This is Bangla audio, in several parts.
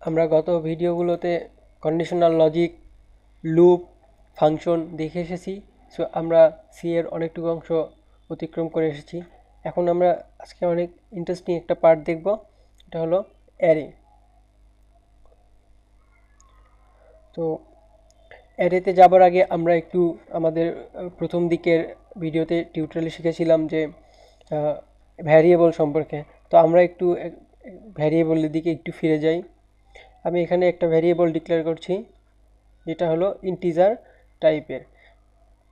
আমরা গত ভিডিওগুলোতে কন্ডিশনাল লজিক, লুপ, ফাংশন দেখে এসেছি। সো আমরা সি এর অনেকটুকু অংশ অতিক্রম করে এসেছি। এখন আমরা আজকে অনেক ইন্টারেস্টিং একটা পার্ট দেখব, এটা হলো অ্যারে। তো অ্যারেতে যাবার আগে আমরা একটু আমাদের প্রথম দিকের ভিডিওতে টিউটোরিয়ালে শিখেছিলাম যে ভ্যারিয়েবল সম্পর্কে। তো আমরা একটু ভ্যারিয়েবলের দিকে একটু ফিরে যাই। আমি এখানে একটা ভ্যারিয়েবল ডিক্লেয়ার করছি, যেটা হলো ইন্টিজার টাইপের।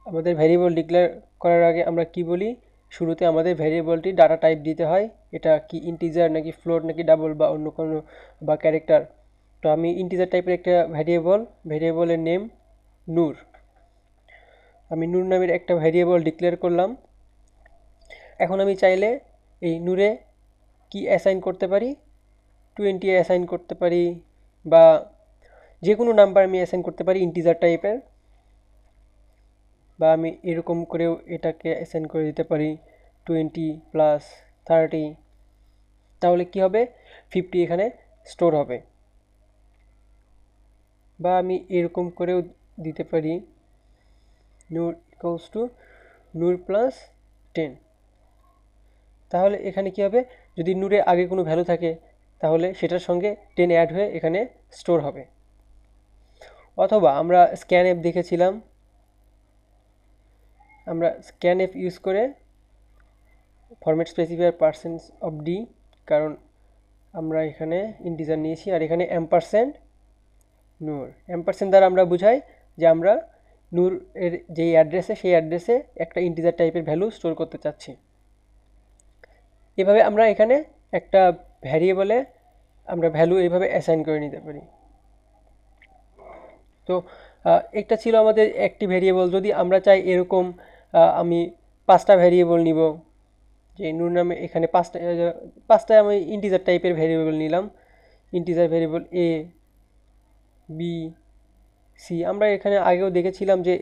আমাদের ভ্যারিয়েবল ডিক্লেয়ার করার আগে আমরা কি বলি, শুরুতে আমাদের ভ্যারিয়েবলটি ডাটা টাইপ দিতে হয়। এটা কি ইন্টিজার নাকি ফ্লোট নাকি ডাবল বা অন্য কোনো বা ক্যারেক্টার। তো আমি ইন্টিজার টাইপের একটা ভ্যারিয়েবলের নেম নূর। আমি নূর নামের একটা ভ্যারিয়েবল ডিক্লেয়ার করলাম। এখন আমি চাইলে এই নূরে কি অ্যাসাইন করতে পারি, 20 অ্যাসাইন করতে পারি, বা যে কোনো নাম্বার আমি অ্যাসাইন করতে পারি ইন্টিজার টাইপের, বা আমি এরকম করেও এটাকে অ্যাসাইন করে দিতে পারি 20 প্লাস 30। তাহলে কি হবে, 50 এখানে স্টোর হবে। বা আমি এরকম করেও দিতে পারি নূর ইকুয়ালস টু নূর প্লাস 10। তাহলে এখানে কি হবে, যদি নূরের আগে কোনো ভ্যালু থাকে তাহলে সেটার সঙ্গে 10 অ্যাড হয়ে এখানে স্টোর হবে। অথবা আমরা স্ক্যানএফ দেখেছিলাম, আমরা স্ক্যানএফ ইউজ করে format specifier percent of D, কারণ আমরা এখানে ইন্টিজার নিয়েছি, আর এখানে এম্পারসেন্ট নূর। এম্পারসেন্ট দ্বারা আমরা বুঝাই যে আমরা নূর এর যেই অ্যাড্রেসে সেই অ্যাড্রেসে একটা ইন্টিজার টাইপের ভ্যালু স্টোর করতে চাচ্ছি। এভাবে আমরা এখানে একটা ভ্যারিয়েবলে আমরা ভ্যালু এইভাবে অ্যাসাইন করে নিতে পারি। তো একটা ছিল আমাদের একটি ভ্যারিয়েবল। যদি আমরা চাই এরকম আমি 5টা ভ্যারিয়েবল নিব, যে নূর নামে এখানে পাঁচটা আমি ইন্টিজার টাইপের ভ্যারিয়েবল নিলাম। ইন্টিজার ভ্যারিয়েবল এ, বি, সি। আমরা এখানে আগেও দেখেছিলাম যে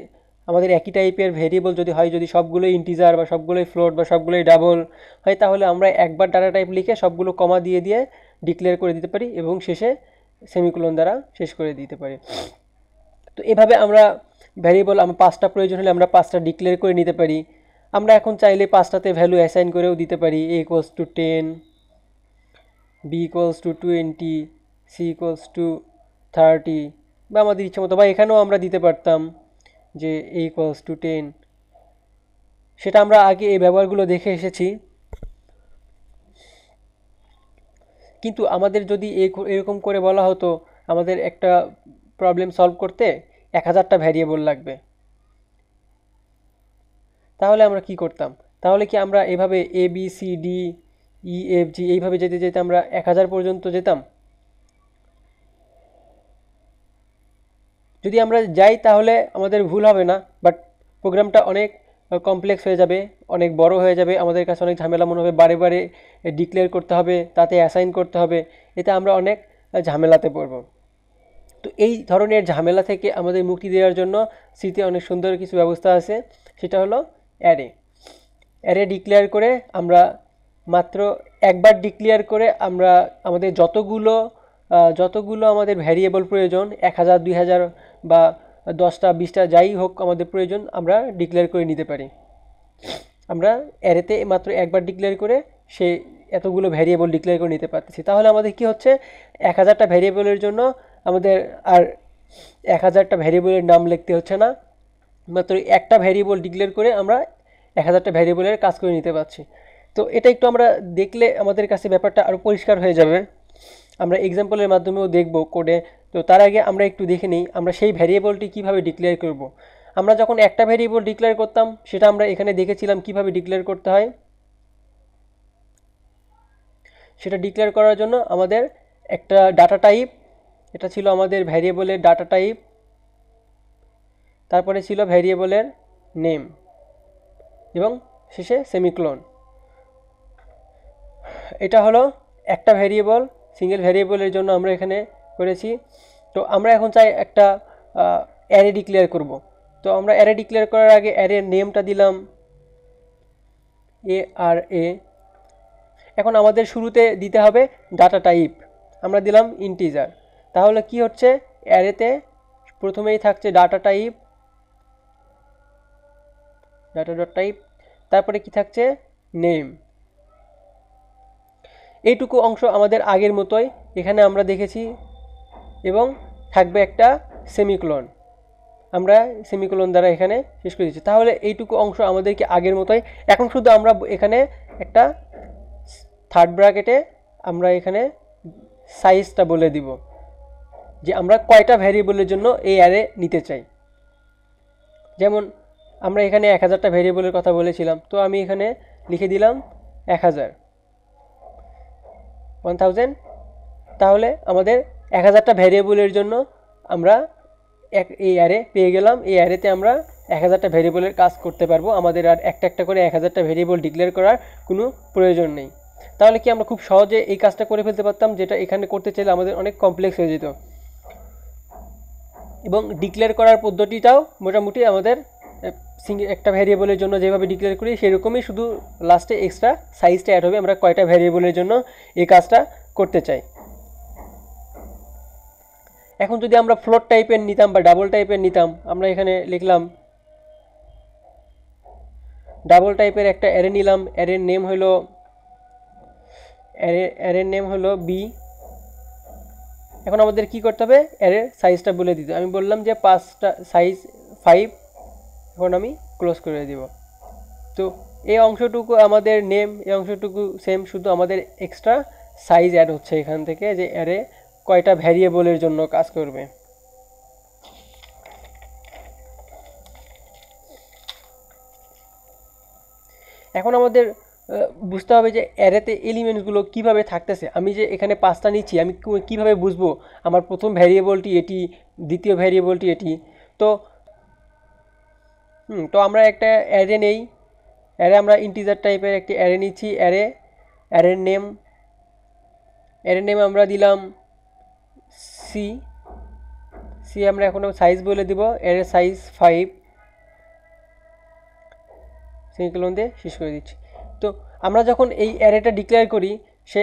আমাদের একই টাইপের ভ্যারিয়েবল যদি হয়, যদি সবগুলোই ইন্টিজার বা সবগুলোই ফ্লোট বা সবগুলোই ডাবল হয়, তাহলে আমরা একবার ডাটা টাইপ লিখে সবগুলো কমা দিয়ে দিয়ে ডিক্লেয়ার করে দিতে পারি এবং শেষে সেমিকোলন দ্বারা শেষ করে দিতে পারি। তো এভাবে আমরা ভ্যারিয়েবল, আমার 5টা প্রয়োজন হলে আমরা 5টা ডিক্লেয়ার করে নিতে পারি। আমরা এখন চাইলে 5টাতে ভ্যালু অ্যাসাইন করেও দিতে পারি। A equals to 10, B equals to 20, C equals to 30, বা আমাদের ইচ্ছে মতো, বা এখানেও আমরা দিতে পারতাম যে এ ইকুয়ালস টু 10। সেটা আমরা আগে এই ব্যবহারগুলো দেখে এসেছি। কিন্তু আমাদের যদি এরকম করে বলা হতো আমাদের একটা প্রবলেম সলভ করতে 1000টা ভ্যারিয়েবল লাগবে, তাহলে আমরা কি করতাম? তাহলে কি আমরা এভাবে A B C D E F G এইভাবে যেতে যেতে আমরা 1000 পর্যন্ত যেতাম? যদি আমরা যাই তাহলে আমাদের ভুল হবে না, বাট প্রোগ্রামটা অনেক কমপ্লেক্স হয়ে যাবে, অনেক বড় হয়ে যাবে, আমাদের কাছে অনেক ঝামেলা মনে হবে, বারে বারে ডিক্লেয়ার করতে হবে, তাতে অ্যাসাইন করতে হবে, এতে আমরা অনেক ঝামেলাতে পড়ব। তো এই ধরনের ঝামেলা থেকে আমাদের মুক্তি দেওয়ার জন্য সিতে অনেক সুন্দর কিছু ব্যবস্থা আছে, সেটা হলো অ্যারে। অ্যারে ডিক্লেয়ার করে আমরা মাত্র একবার ডিক্লেয়ার করে আমরা আমাদের যতগুলো আমাদের ভ্যারিয়েবল প্রয়োজন, 1000, 2000 বা 10টা 20টা যাই হোক আমাদের প্রয়োজন, আমরা ডিক্লেয়ার করে নিতে পারি। আমরা অ্যারেতে মাত্র একবার ডিক্লেয়ার করে সে এতগুলো ভ্যারিয়েবল ডিক্লেয়ার করে নিতে পারতেছি। তাহলে আমাদের কি হচ্ছে, 1000টা ভ্যারিয়েবলের জন্য আমাদের আর 1000টা ভ্যারিয়েবলের নাম লিখতে হচ্ছে না, মাত্র একটা ভ্যারিয়েবল ডিক্লেয়ার করে আমরা 1000টা ভ্যারিয়েবলের কাজ করে নিতে পারছি। তো এটা একটু আমরা দেখলে আমাদের কাছে ব্যাপারটা আরও পরিষ্কার হয়ে যাবে। আমরা এক্সাম্পলের মাধ্যমেও দেখব কোডে। তো তার আগে আমরা একটু দেখে নিই আমরা সেই ভ্যারিয়েবলটি কীভাবে ডিক্লেয়ার করব। আমরা যখন একটা ভ্যারিয়েবল ডিক্লেয়ার করতাম সেটা আমরা এখানে দেখেছিলাম কিভাবে ডিক্লেয়ার করতে হয়। সেটা ডিক্লেয়ার করার জন্য আমাদের একটা ডাটা টাইপ, এটা ছিল আমাদের ভ্যারিয়েবলের ডাটা টাইপ, তারপরে ছিল ভ্যারিয়েবলের নেম এবং শেষে সেমিকোলন। এটা হলো একটা ভ্যারিয়েবল, সিঙ্গেল ভ্যারিয়েবলের জন্য আমরা এখানে করেছি। তো আমরা এখন চাই একটা অ্যারে ডিক্লেয়ার করব। তো আমরা অ্যারে ডিক্লেয়ার করার আগে অ্যারের নেমটা দিলাম ARA। এখন আমাদের শুরুতে দিতে হবে ডাটা টাইপ, আমরা দিলাম ইন্টিজার। তাহলে কি হচ্ছে, অ্যারেতে প্রথমেই থাকছে ডাটা ডট টাইপ, তারপরে কি থাকছে, নেম। এইটুকু অংশ আমাদের আগের মতোই এখানে আমরা দেখেছি, এবং থাকবে একটা সেমিকোলন, আমরা সেমিকোলন দ্বারা এখানে শেষ করে দিচ্ছি। তাহলে এইটুকু অংশ আমাদেরকে আগের মতোই। এখন শুধু আমরা এখানে একটা থার্ড ব্র্যাকেটে আমরা এখানে সাইজটা বলে দিব, যে আমরা কয়টা ভ্যারিয়েবলের জন্য এই অ্যারে নিতে চাই। যেমন আমরা এখানে 1000টা ভ্যারিয়েবলের কথা বলেছিলাম, তো আমি এখানে লিখে দিলাম 1000, তাহলে আমাদের 1000টা ভ্যারিয়েবলের জন্য আমরা এই অ্যারে পেয়ে গেলাম। এই অ্যারেতে আমরা 1000টা ভ্যারিয়েবলের কাজ করতে পারবো, আমাদের আর একটা একটা করে 1000টা ভ্যারিয়েবল ডিক্লেয়ার করার কোনো প্রয়োজন নেই। তাহলে কি আমরা খুব সহজে এই কাজটা করে ফেলতে পারতাম, যেটা এখানে করতে চাইলে আমাদের অনেক কমপ্লেক্স হয়ে যেত। এবং ডিক্লেয়ার করার পদ্ধতিটাও মোটামুটি আমাদের একটা ভ্যারিয়েবলের জন্য যেভাবে ডিক্লেয়ার করি সেরকমই, শুধু লাস্টে এক্সট্রা সাইজটা অ্যাড হবে আমরা কয়টা ভ্যারিয়েবলের জন্য এই কাজটা করতে চাই। এখন যদি আমরা ফ্লোট টাইপের নিতাম বা ডাবল টাইপের নিতাম, আমরা এখানে লিখলাম ডাবল টাইপের একটা অ্যারে নিলাম, অ্যারের নেম হলো বি। এখন আমাদের কি করতে হবে, অ্যারের সাইজটা বলে দিতে। আমি বললাম যে 5টা সাইজ 5, এখন আমি ক্লোজ করে দিব। তো এই অংশটুকু আমাদের নেম, এই অংশটুকু সেম, শুধু আমাদের এক্সট্রা সাইজ অ্যাড হচ্ছে এখান থেকে, যে অ্যারে কয়টা ভ্যারিয়েবলের জন্য কাজ করবে। এখন আমাদের বুঝতে হবে যে অ্যারেতে এলিমেন্টসগুলো কিভাবে থাকতেছে। আমি যে এখানে 5টা নিচ্ছি, আমি কিভাবে বুঝবো আমার প্রথম ভ্যারিয়েবলটি এটি, দ্বিতীয় ভ্যারিয়েবলটি এটি। তো তো আমরা একটা অ্যারে নেই, আমরা ইন্টিজার টাইপের একটি অ্যারে নিচ্ছি। অ্যারের নেম আমরা দিলাম সি। আমরা এখন সাইজ বলে দিব, অ্যারের সাইজ 5, সেমিকোলন দিয়ে শেষ করে দিচ্ছি। তো আমরা যখন এই অ্যারেটা ডিক্লেয়ার করি, সে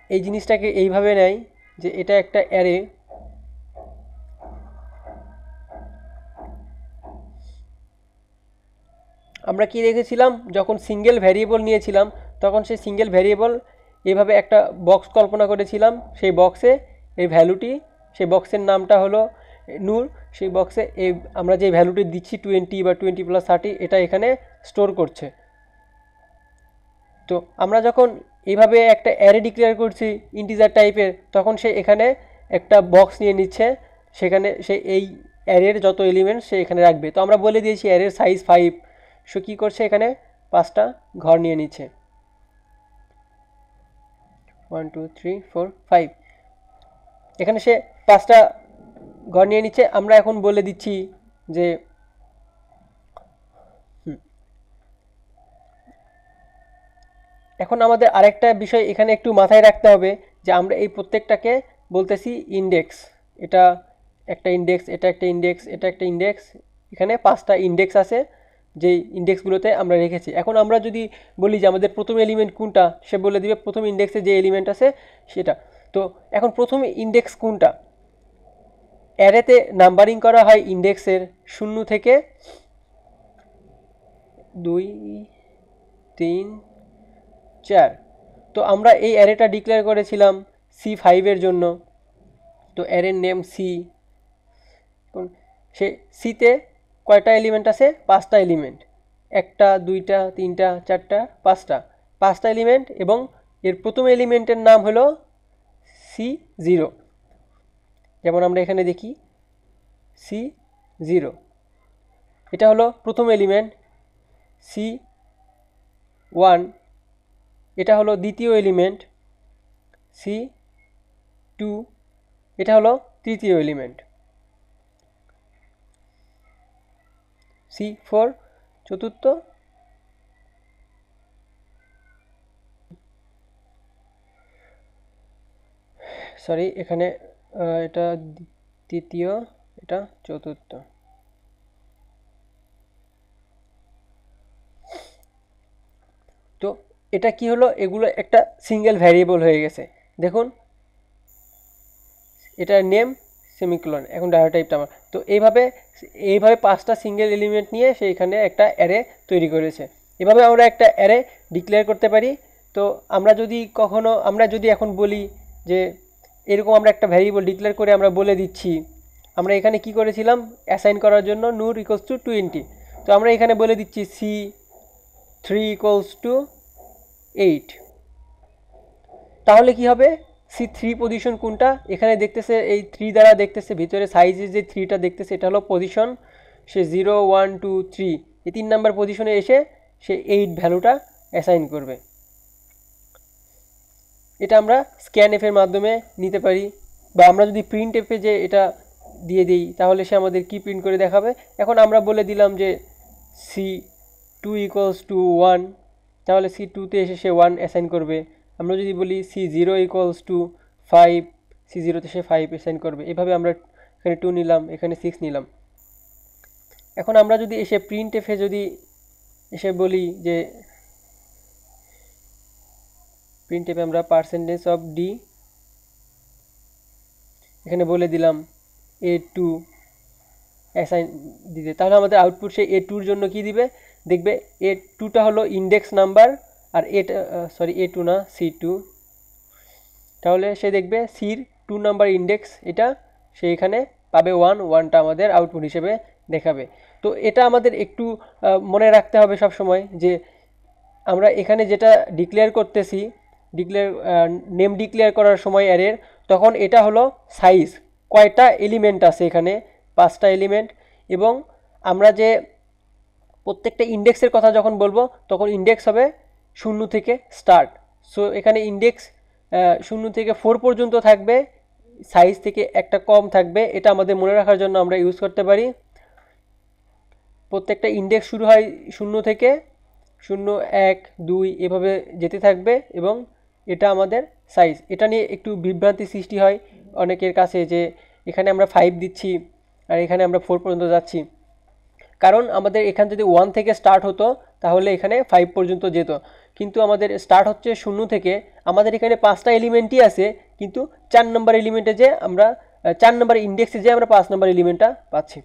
এই জিনিসটাকে এইভাবে নেয় যে এটা একটা অ্যারে, আমরা কি রেখেছিলাম, যখন সিঙ্গেল ভ্যারিয়েবল নিয়েছিলাম তখন সেই সিঙ্গেল ভ্যারিয়েবল এভাবে একটা বক্স কল্পনা করেছিলাম। সেই বক্সে এই ভ্যালুটি, সেই বক্সের নামটা হলো নূর। সেই বক্সে এই আমরা যে ভ্যালুটি দিচ্ছি 20 বা 20+30, এটা এখানে স্টোর করছে। তো আমরা যখন এইভাবে একটা অ্যারে ডিক্লেয়ার করছি ইন্টিজার টাইপের, তখন সে এখানে একটা বক্স নিয়ে নিচ্ছে, সেখানে সে এই অ্যারের যত এলিমেন্ট সে এখানে রাখবে। তো আমরা বলে দিয়েছি অ্যারের সাইজ 5, সো কী করছে, এখানে 5টা ঘর নিয়ে নিচ্ছে, 1 2 3 4 5, এখানে সে 5টা ঘর নিয়ে নিচ্ছে। আমরা এখন বলে দিচ্ছি যে এখন আমাদের আরেকটা বিষয় এখানে একটু মাথায় রাখতে হবে, যে আমরা এই প্রত্যেকটাকে বলতেছি ইন্ডেক্স। এটা একটা ইন্ডেক্স, এটা একটা ইন্ডেক্স, এটা একটা ইন্ডেক্স, এখানে 5টা ইন্ডেক্স আছে যেই ইন্ডেক্সগুলোতে আমরা রেখেছি। এখন আমরা যদি বলি যে আমাদের প্রথম এলিমেন্ট কোনটা, সে বলে দিবে প্রথম ইন্ডেক্সে যে এলিমেন্ট আছে সেটা। তো এখন প্রথম ইন্ডেক্স কোনটা, অ্যারেতে নাম্বারিং করা হয় ইন্ডেক্সের 0 থেকে 2 3 4। তো আমরা এই অ্যারেটা ডিক্লেয়ার করেছিলাম C5 এর জন্য। তো অ্যারের নেম সি, সে সিতে কয়টা এলিমেন্ট আছে, 5টা এলিমেন্ট, 1টা 2টা 3টা 4টা 5টা এলিমেন্ট, এবং এর প্রথম এলিমেন্টের নাম হলো C0। যেমন আমরা এখানে দেখি C0, এটা হলো প্রথম এলিমেন্ট। C1, এটা হলো দ্বিতীয় এলিমেন্ট। C2, এটা হলো তৃতীয় এলিমেন্ট। C4 চতুর্থ, সরি এখানে এটা তৃতীয়, এটা চতুর্থ। তো এটা কি হলো, এগুলো একটা সিঙ্গেল ভ্যারিয়েবল হয়ে গেছে। দেখুন এটার নেম সেমিকোলন, এখন ডাটা টাইপটা আমার। তো এইভাবে 5টা সিঙ্গেল এলিমেন্ট নিয়ে সে এখানে একটা অ্যারে তৈরি করেছে। এভাবে আমরা একটা অ্যারে ডিক্লেয়ার করতে পারি। তো আমরা যদি এখন বলি যে এরকম আমরা একটা ভ্যারিয়েবল ডিক্লেয়ার করে আমরা বলে দিচ্ছি, আমরা এখানে কি করেছিলাম অ্যাসাইন করার জন্য নূর ইকুয়ালস টু 20। তো আমরা এখানে বলে দিচ্ছি C3 ইকুয়ালস টু 8। তাহলে কি হবে, C3 পজিশন কোনটা এখানে দেখতেছে, এই 3 দ্বারা দেখতেছে ভিতরে সাইজের যে 3টা দেখতেছে এটা হলো পজিশন। সে 0 1 2 3 এই 3 নাম্বার পজিশনে এসে সে 8 ভ্যালুটা অ্যাসাইন করবে। এটা আমরা স্ক্যানএফ এর মাধ্যমে নিতে পারি, বা আমরা যদি প্রিন্ট এফে যে এটা দিয়ে দিই তাহলে সে আমাদের কি প্রিন্ট করে দেখাবে। এখন আমরা বলে দিলাম যে C2 ইকুয়ালস টু 1, তাহলে C2তে এসে সে 1 অ্যাসাইন করবে। আমরা যদি বলি C0 ইকুয়ালস টু 5, C0তে সে 5 অ্যাসাইন করবে। এভাবে আমরা এখানে 2 নিলাম, এখানে 6 নিলাম। এখন আমরা যদি এসে প্রিন্ট এফে যদি এসে বলি যে প্রিন্ট এফে আমরা %d এখানে বলে দিলাম A2 অ্যাসাইন দিতে, তাহলে আমাদের আউটপুট সে A2-র জন্য কি দিবে, দেখবে A2টা হলো ইন্ডেক্স নাম্বার, আর A2 না C2, তাহলে সে দেখবে সির 2 নাম্বার ইন্ডেক্স এটা, সে এখানে পাবে 1টা আমাদের আউটপুট হিসেবে দেখাবে। তো এটা আমাদের একটু মনে রাখতে হবে সব সময় যে আমরা এখানে যেটা ডিক্লেয়ার করতেছি, নেম ডিক্লেয়ার করার সময় অ্যারের, তখন এটা হলো সাইজ, কয়টা এলিমেন্ট আছে এখানে, 5টা এলিমেন্ট। এবং আমরা যে প্রত্যেকটা ইন্ডেক্সের কথা যখন বলবো তখন ইন্ডেক্স হবে 0 থেকে স্টার্ট। সো এখানে ইন্ডেক্স 0 থেকে 4 পর্যন্ত থাকবে, সাইজ থেকে একটা কম থাকবে। এটা আমাদের মনে রাখার জন্য আমরা ইউজ করতে পারি। প্রত্যেকটা ইন্ডেক্স শুরু হয় 0 থেকে, 0 1 2 এভাবে যেতে থাকবে, এবং এটা আমাদের সাইজ। এটা নিয়ে একটু বিভ্রান্তি সৃষ্টি হয় অনেকের কাছে যে এখানে আমরা 5 দিচ্ছি আর এখানে আমরা 4 পর্যন্ত যাচ্ছি, কারণ আমাদের এখানে যদি 1 থেকে স্টার্ট হতো তাহলে এখানে 5 পর্যন্ত যেত, কিন্তু আমাদের স্টার্ট হচ্ছে 0 থেকে। আমাদের এখানে 5টা এলিমেন্টই আছে, কিন্তু 4 নম্বর এলিমেন্টে যে আমরা 4 নম্বর ইন্ডেক্সে যে আমরা 5 নম্বর এলিমেন্টটা পাচ্ছি।